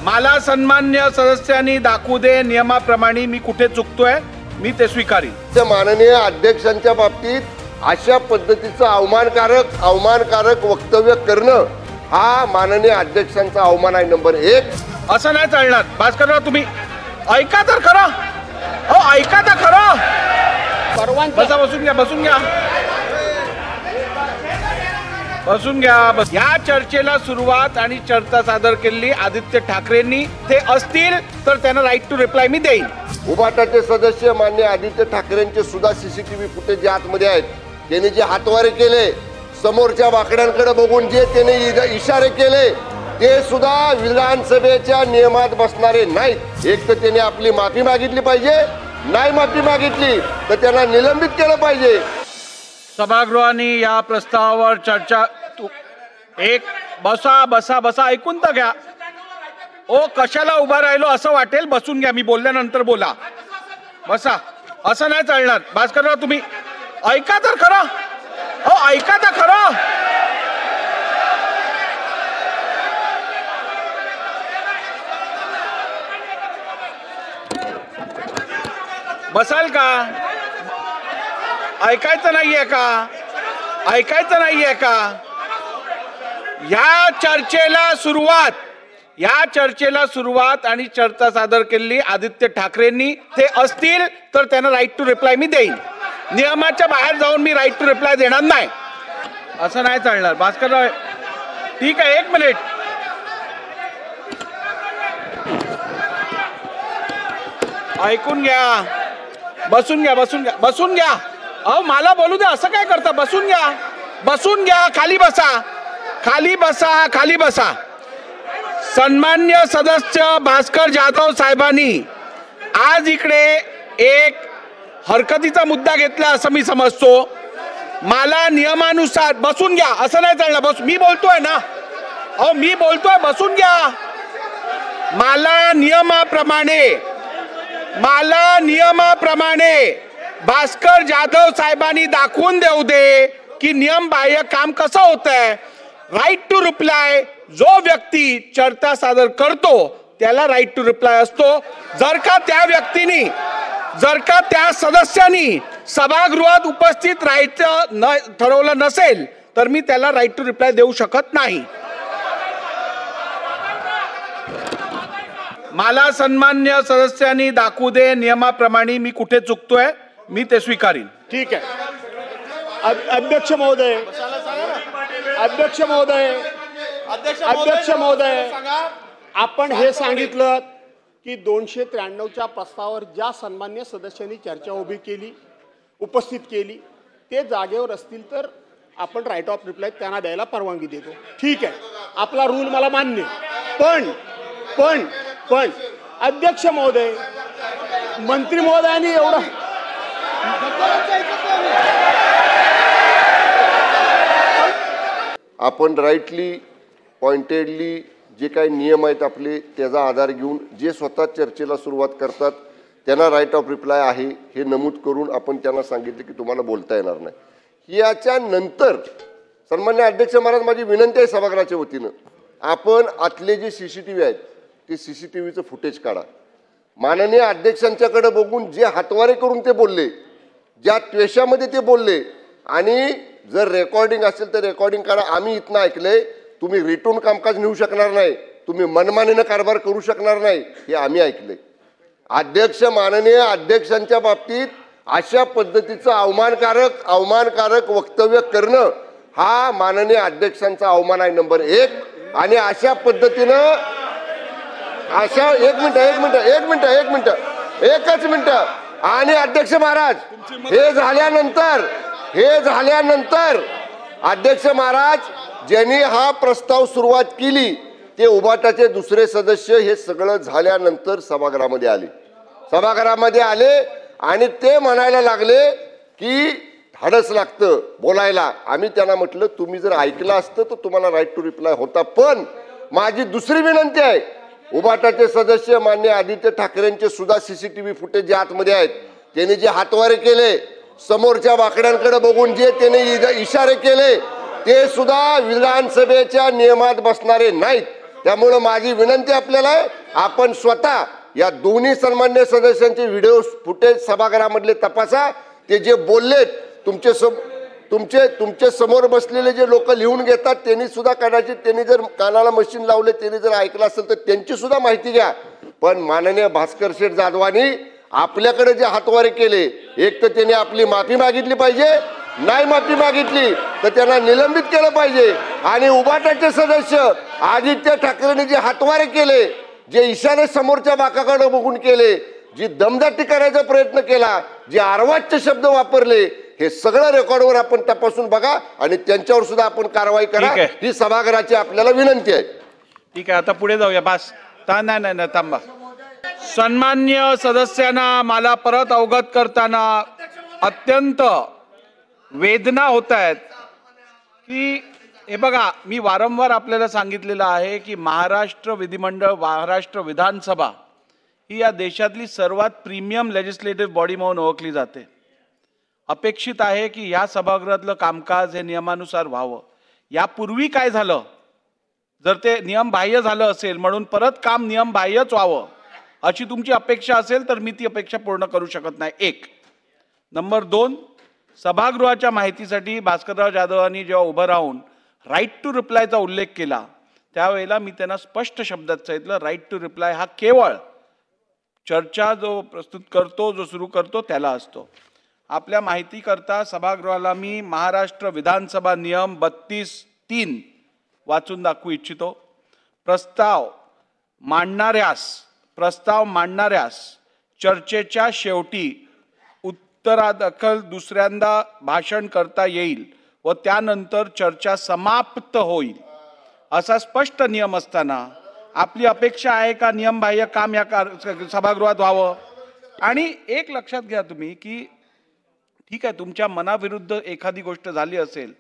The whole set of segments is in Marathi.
मला सन्मान्य सदस्यांनी दाखवू दे नियमाप्रमाणे मी कुठे चुकतोय, मी ते स्वीकारीन। माननीय अध्यक्षांच्या बाबतीत अशा पद्धतीचं अवमानकारक वक्तव्य करणं हा माननीय अध्यक्षांचा अवमान आहे नंबर 1। असं नाही चालणार। भास्करराव तुम्ही ऐका तर खरं, हो ऐका तर खरं। बसा, बसून घ्या, बसून घ्या, बसून घ्या। या चर्चेला सुरुवात आणि चर्चा सादर केली आदित्य ठाकरेंनी। ते असतील तर त्यांना राईट टू रिप्लाय मी देईन। उभाटाचे सदस्य माननीय आदित्य ठाकरेंचे सुद्धा सीसीटीव्ही फुटेज आतमध्ये आहेत। त्यांनी जे हातवारे केले, समोरच्या वाकड्यांकडे बघून जे त्यांनी इशारे केले, ते सुद्धा विधानसभेच्या नियमात बसणारे नाहीत। एक तर त्यांनी आपली माफी मागितली पाहिजे, नाही माफी मागितली तर त्यांना निलंबित केलं पाहिजे। सभागृहाने या प्रस्तावावर चर्चा बसा बसा बसा, ऐकून तर घ्या। ओ कशाला उभा राहिलो असं वाटेल, बसून घ्या, मी बोलल्यानंतर बोला। बसा, असं नाही चालणार। भास्करराव तुम्ही ऐका तर खरं, हो ऐका तर खरं। बसाल का? ऐकायचं नाहीये का? ऐकायचं नाहीये का? या चर्चेला सुरुवात आणि चर्चा सादर केली आदित्य ठाकरेंनी। ते असतील तर त्यांना राईट टू रिप्लाय मी देईन। नियमाच्या बाहेर जाऊन मी राईट टू रिप्लाय देणार नाही। असं नाही चालणार। भास्करराव ठीक आहे, 1 मिनिट। ऐकून घ्या, बसून घ्या, बसून घ्या, बसून घ्या। अहो मला बोलू द्या, असं काय करता? बसून घ्या, बसून घ्या, खाली बसा, खाली बसा, खाली बसा। सन्मान्य सदस्य भास्कर जाधव साहेबांनी आज इकडे एक हरकतीचा मुद्दा घेतला असं मी समजतो। मला नियमानुसार बसून घ्या, असं नाही चालणार। बस, मी बोलतोय ना, अहो मी बोलतोय, बसून घ्या। मला नियमाप्रमाणे भास्कर जाधव साहेबांनी दाखवून देऊ दे की नियम बाह्य काम कसं होतंय। राईट टू रिप्लाय जो व्यक्ती चर्चा सादर करतो त्याला राईट टू रिप्लाय असतो। जर का त्या सदस्यांनी सभागृहात उपस्थित राहायचं ठरवलं नसेल तर मी त्याला राईट टू रिप्लाय देऊ शकत नाही। मला सन्मान्य सदस्यांनी दाखवू दे नियमाप्रमाणे मी कुठे चुकतोय, मी ते स्वीकारीन। ठीक आहे। अध्यक्ष महोदय, आपण हे सांगितलं की 293च्या प्रस्तावावर ज्या सन्मान्य सदस्यांनी चर्चा उपस्थित केली ते जागेवर असतील तर आपण राईट ऑफ रिप्लाय त्यांना द्यायला परवानगी देतो। ठीक आहे, आपला रूल मला मान्य। पण अध्यक्ष महोदय, मंत्री महोदयांनी एवढं आपण राईटली पॉइंटेडली जे काही नियम आहेत आपले त्याचा आधार घेऊन जे स्वतः चर्चेला सुरुवात करतात त्यांना राईट ऑफ रिप्लाय आहे हे नमूद करून आपण त्यांना सांगितले की तुम्हाला बोलता येणार नाही। याच्या नंतर सन्मान्य अध्यक्ष महाराज, माझी विनंती आहे सभागृहाच्या वतीनं, आपण आतले जे सीसीटीव्ही आहेत ते सीसीटीव्हीचं फुटेज काढा। माननीय अध्यक्षांच्याकडे बघून जे हातवारे करून ते बोलले, ज्या त्वेषामध्ये ते बोलले, आणि जर रेकॉर्डिंग असेल तर रेकॉर्डिंग काढा। आम्ही इथनं ऐकलंय तुम्ही रिटून कामकाज नेऊ शकणार नाही, तुम्ही मनमानीनं कारभार करू शकणार नाही, हे आम्ही ऐकलंय। माननीय अध्यक्षांच्या बाबतीत अशा पद्धतीचं अवमानकारक वक्तव्य करणं हा माननीय अध्यक्षांचा अवमान आहे नंबर 1। आणि अशा पद्धतीनं एकच मिनिट। आणि अध्यक्ष महाराज, हे झाल्यानंतर अध्यक्ष महाराज ज्यांनी हा प्रस्ताव सुरुवात केली ते उभाटाचे दुसरे सदस्य हे सगळं झाल्यानंतर सभागृहामध्ये आले आणि ते म्हणायला लागले की धाडस लागतं बोलायला। आम्ही त्यांना म्हटलं तुम्ही जर ऐकलं असतं तर तुम्हाला राईट टू रिप्लाय होता। पण माझी दुसरी विनंती आहे, उभाटाचे सदस्य माननीय आदित्य ठाकरेंचे सुद्धा सीसीटीव्ही फुटेज आतमध्ये आहेत। त्यांनी जे हातवारे केले, समोरच्या वाकड्यांकडे बघून जे त्यांनी इशारे केले, ते सुद्धा विधानसभेच्या नियमात बसणारे नाहीत। त्यामुळं माझी विनंती आपल्याला आहे, आपण स्वतः या दोन्ही सन्मान्य सदस्यांचे व्हिडिओ फुटेज सभागृहामधले तपासा. ते जे बोललेत तुमचे समोर बसलेले जे लोक लिहून घेतात त्यांनी सुद्धा कदाचित त्यांनी जर कानाला मशीन लावले त्यांनी जर ऐकलं असेल तर त्यांची सुद्धा माहिती घ्या. पण माननीय भास्कर शेठ जाधवांनी आपल्याकडे जे हातवारे केले, एक तर त्यांनी आपली माफी मागितली पाहिजे, नाही माफी मागितली तर त्यांना निलंबित केलं पाहिजे. आणि उभाटाचे सदस्य आदित्य ठाकरेंनी जे हातवारे केले, जे इशारे समोरच्या बाकाकडे बघून केले, जी दमदाटी करायचा प्रयत्न केला, जे अर्वाच्य शब्द वापरले, हे सगळं रेकॉर्डवर आपण तपासून बघा आणि त्यांच्यावर सुद्धा आपण कारवाई करा. ही सभागृहाची आपल्याला विनंती आहे. ठीक आहे, आता पुढे जाऊया. बस नाही थांबा. सन्मान्य सदस्यांना मला परत अवगत करताना अत्यंत वेदना होत आहेत की हे बघा, मी वारंवार आपल्याला सांगितलेलं आहे की महाराष्ट्र विधिमंडळ, महाराष्ट्र विधानसभा ही या देशातली सर्वात प्रीमियम लेजिस्लेटिव्ह बॉडी म्हणून ओळखली जाते. अपेक्षित आहे की या सभागृहातलं कामकाज हे नियमानुसार व्हावं. यापूर्वी काय झालं, जर ते नियमबाह्य झालं असेल म्हणून परत काम नियमबाह्यच व्हावं अशी तुमची अपेक्षा असेल तर मी ती अपेक्षा पूर्ण करू शकत नाही. एक. नंबर 2, सभागृहाच्या माहितीसाठी भास्करराव जाधवांनी जेव्हा उभं राहून राईट टू रिप्लायचा उल्लेख केला त्यावेळेला मी त्यांना स्पष्ट शब्दात सांगितलं, राईट टू रिप्लाय हा केवळ चर्चा जो प्रस्तुत करतो, जो सुरू करतो त्याला असतो. आपल्या माहिती करता सभागृहाला मी महाराष्ट्र विधानसभा नियम 32(3) वाचून दाखवू इच्छितो. प्रस्ताव मांडणाऱ्यास चर्चेच्या शेवटी उत्तरादाखल दुसऱ्यांदा भाषण करता येईल व त्यानंतर चर्चा समाप्त होईल असा स्पष्ट नियम असताना आपली अपेक्षा आहे का नियमबाह्य काम या सभागृहात व्हावं? आणि एक लक्षात घ्या तुम्ही की ठीक आहे, तुमच्या मनाविरुद्ध एखादी गोष्ट झाली असेल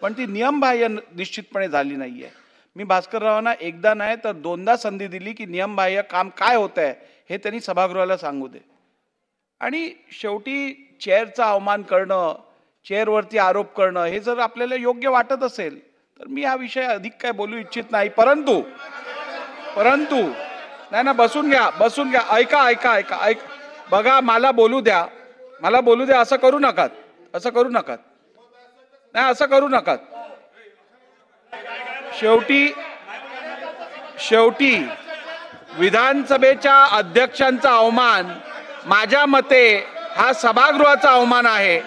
पण ती नियमबाह्य निश्चितपणे झाली नाहीये. मी भास्कररावांना एकदा नाही तर 2दा संधी दिली की नियमबाह्य काम काय होत आहे हे त्यांनी सभागृहाला सांगू दे. आणि शेवटी चेअरचा अवमान करणं, चेअरवरती आरोप करणं हे जर आपल्याला योग्य वाटत असेल तर मी हा विषय अधिक काय बोलू इच्छित नाही. परंतु नाही, बसून घ्या. ऐका. बघा, मला बोलू द्या. असं करू नका. शेवटी विधानसभेच्या अध्यक्षांचा अवमान माझ्या मते हा सभागृहाचा अवमान आहे.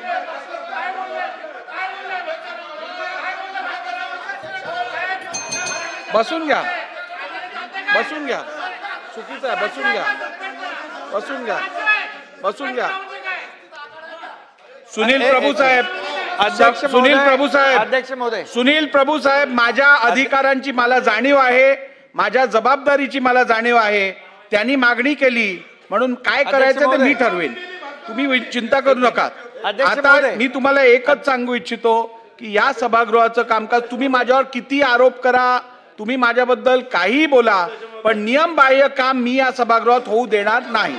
बसून घ्या. चुकीचं आहे. बसून घ्या. सुनील प्रभू साहेब, माझ्या अधिकारांची मला जाणीव आहे, माझ्या जबाबदारीची मला जाणीव आहे. त्यांनी मागणी केली म्हणून काय करायचं ते मी ठरवेन. तुम्ही चिंता करू नका. आता मी तुम्हाला एकच सांगू इच्छितो की या सभागृहाचं कामकाज तुम्ही माझ्यावर किती आरोप करा, तुम्ही माझ्याबद्दल काही बोला, पण नियमबाह्य काम मी या सभागृहात होऊ देणार नाही.